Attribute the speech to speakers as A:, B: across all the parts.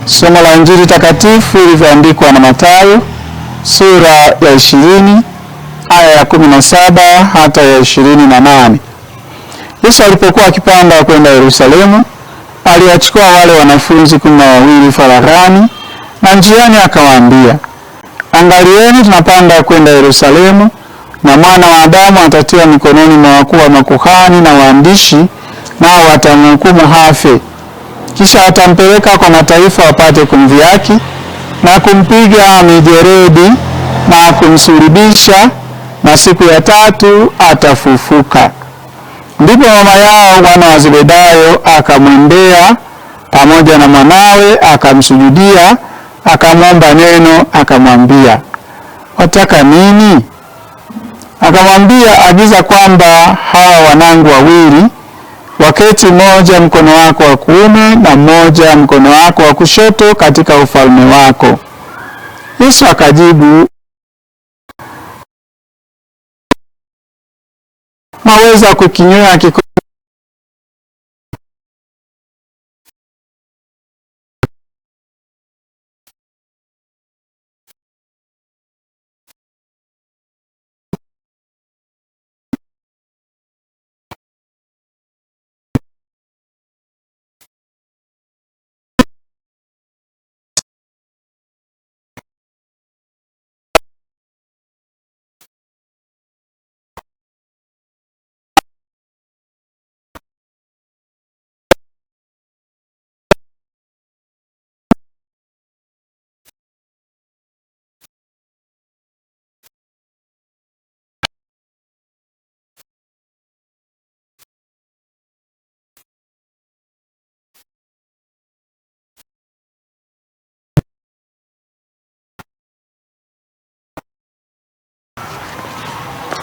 A: Somo la Injili takatifu ilivyoandikwa na Mathayo sura ya 20 aya ya 17 hata ya 28. Yesu alipokuwa akipanda kwenda Yerusalemu, aliwachukua wale wanafunzi 12 faraghani, na njiani akawaambia, "Angalieni, tunapanda kwenda Yerusalemu, na Mwana wa Adamu atatiwa mikononi mwa wakuu wa makuhani na waandishi, nao watamhukumu hafe. Kisha atampeleka kwa mataifa wapate kumdhihaki na kumpiga mijeledi na kumsulubisha, na siku ya tatu atafufuka." Ndipo mama yao wana wa Zebedayo akamwendea pamoja na mwanawe, akamsujudia, akamwomba neno, akamwambia, "Wataka nini?" Akamwambia, "Agiza kwamba hawa wanangu wawili waketi, mmoja mkono wako wa kuume na mmoja mkono wako wa kushoto katika ufalme wako." Yesu akajibu, "Naweza kukinywea kikombe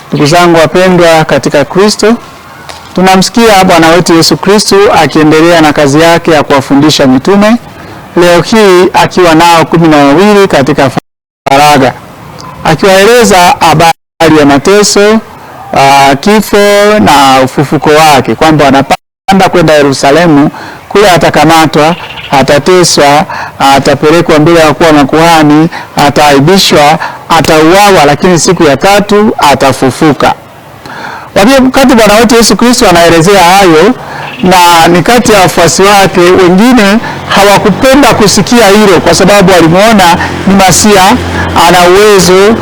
A: Ndugu zangu wapendwa katika Kristo, tunamsikia Bwana wetu Yesu Kristo akiendelea na kazi yake ya kuwafundisha mitume, leo hii akiwa nao 12 katika faragha, akiwaeleza habari ya mateso, kifo na ufufuko wake, kwamba anapanda kwenda Yerusalemu. Kule atakamatwa, atateswa, atapelekwa mbele ya wakuu wa makuhani, ataaibishwa, atauawa, lakini siku ya tatu atafufuka. Wakati Bwana wetu Yesu Kristo anaelezea hayo, na ni kati ya wafuasi wake wengine hawakupenda kusikia hilo, kwa sababu walimuona ni Masia, ana uwezo,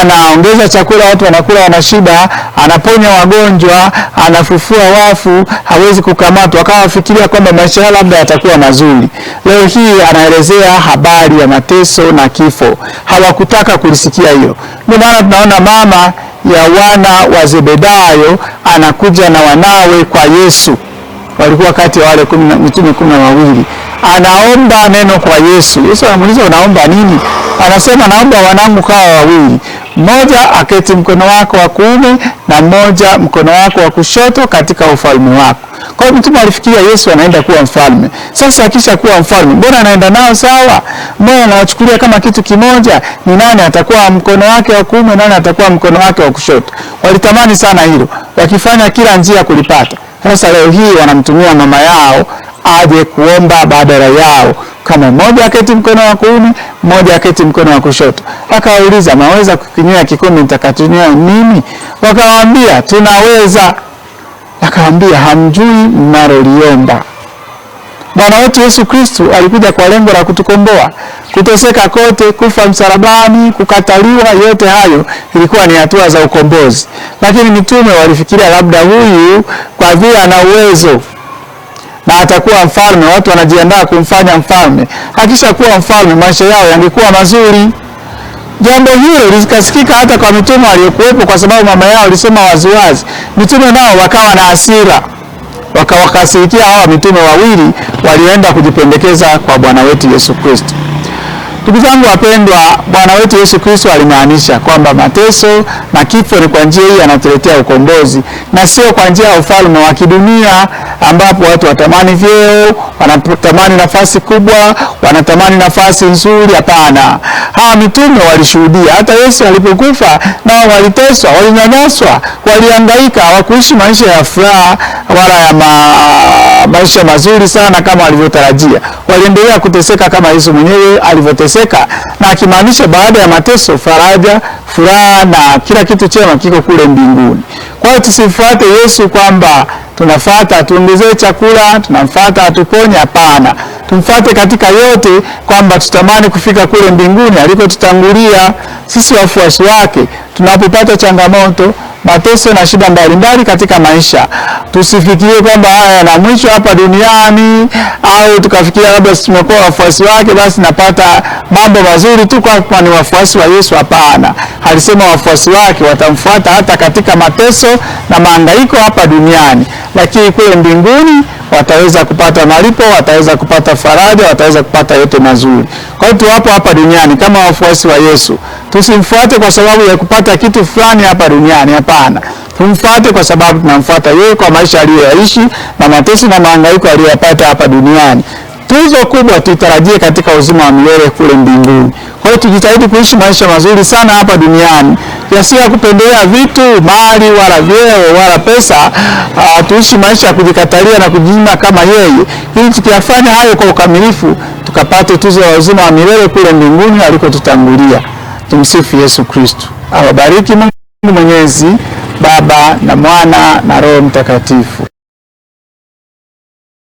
A: anaongeza chakula, watu wanakula wanashiba, anaponya wagonjwa, anafufua wafu, hawezi kukamatwa. Wakawafikiria kwamba maisha yao labda yatakuwa mazuri. Leo hii anaelezea habari ya mateso na kifo. Hawakutaka kulisikia hilo. Ndio maana tunaona mama ya wana wa Zebedayo anakuja na wanawe kwa Yesu. Walikuwa kati ya wale mitume 12. Anaomba neno kwa Yesu. Yesu anamuuliza, "Unaomba nini?" Anasema, "Naomba wanangu kawa wawili, mmoja aketi mkono wako wa kuume na mmoja mkono wako wa kushoto katika ufalme wako." Kwa hiyo mtume alifikiria Yesu anaenda kuwa mfalme. Sasa akisha kuwa mfalme, mbona anaenda nao sawa? Mbona anawachukulia kama kitu kimoja? Ni nani atakuwa mkono wake wa kuume, nani atakuwa mkono wake wa kushoto? Walitamani sana hilo, wakifanya kila njia kulipata. Sasa leo hii wanamtumia mama yao aje kuomba badala yao, kama mmoja aketi mkono wa kuume, mmoja aketi mkono wa kushoto. Akawauliza, "Maweza kukinywea kikombe nitakachokinywea mimi?" Wakawaambia, "Tunaweza." Akawaambia, "Hamjui mnaloliomba." Bwana wetu Yesu Kristo alikuja kwa lengo la kutukomboa. Kuteseka kote, kufa msalabani, kukataliwa, yote hayo ilikuwa ni hatua za ukombozi. Lakini mitume walifikiria labda huyu kwa vile ana uwezo na atakuwa mfalme, watu wanajiandaa kumfanya mfalme. Akisha kuwa mfalme, maisha yao yangekuwa mazuri. Jambo hilo likasikika hata kwa mitume waliokuwepo, kwa sababu mama yao alisema waziwazi. Mitume nao wakawa na hasira, wakawakasirikia hawa mitume wawili walioenda kujipendekeza kwa Bwana wetu Yesu Kristo. Ndugu zangu wapendwa, Bwana wetu Yesu Kristo alimaanisha kwamba mateso na kifo ni kwa njia hii anatuletea ukombozi, na sio kwa njia ya ufalme wa kidunia ambapo watu watamani vyeo, wanatamani nafasi kubwa, wanatamani nafasi nzuri. Hapana. Hawa mitume walishuhudia. Hata Yesu alipokufa nao waliteswa, walinyanyaswa, walihangaika, hawakuishi maisha ya furaha, wala ya maisha mazuri sana kama walivyotarajia. Waliendelea kuteseka kama Yesu mwenyewe alivyoteseka, na akimaanisha baada ya mateso faraja, furaha na kila kitu chema kiko kule mbinguni. Kwa hiyo tusifuate Yesu kwamba tunafuata atuongezee chakula, tunamfuata atuponye. Hapana, tumfuate katika yote, kwamba tutamani kufika kule mbinguni alikotutangulia. Sisi wafuasi wake tunapopata changamoto, mateso na shida mbalimbali katika maisha, tusifikirie kwamba haya na mwisho hapa duniani, au tukafikiria labda tumekuwa wafuasi wake basi napata mambo mazuri tu kwa ni wafuasi wa Yesu. Hapana, alisema wafuasi wake watamfuata hata katika mateso na mahangaiko hapa duniani, lakini kule mbinguni wataweza kupata malipo, wataweza kupata faraja, wataweza kupata yote mazuri. Kwa hiyo tuwapo hapa duniani kama wafuasi wa Yesu, tusimfuate kwa sababu ya kupata kitu fulani hapa duniani. Hapana, tumfuate kwa sababu tunamfuata yeye kwa maisha aliyoyaishi na mateso na mahangaiko aliyopata hapa duniani. Tuzo kubwa tutarajie katika uzima wa milele kule mbinguni. Kwa hiyo tujitahidi kuishi maisha mazuri sana hapa duniani, kiasi ya kupendelea vitu, mali, wala vyeo, wala pesa. Tuishi maisha ya kujikatalia na kujinyima kama yeye, ili tukiyafanya hayo kwa ukamilifu tukapate tuzo ya uzima wa milele kule mbinguni alikotutangulia. Tumsifu Yesu Kristo. Awabariki Mungu Mwenyezi, Baba na Mwana na Roho Mtakatifu.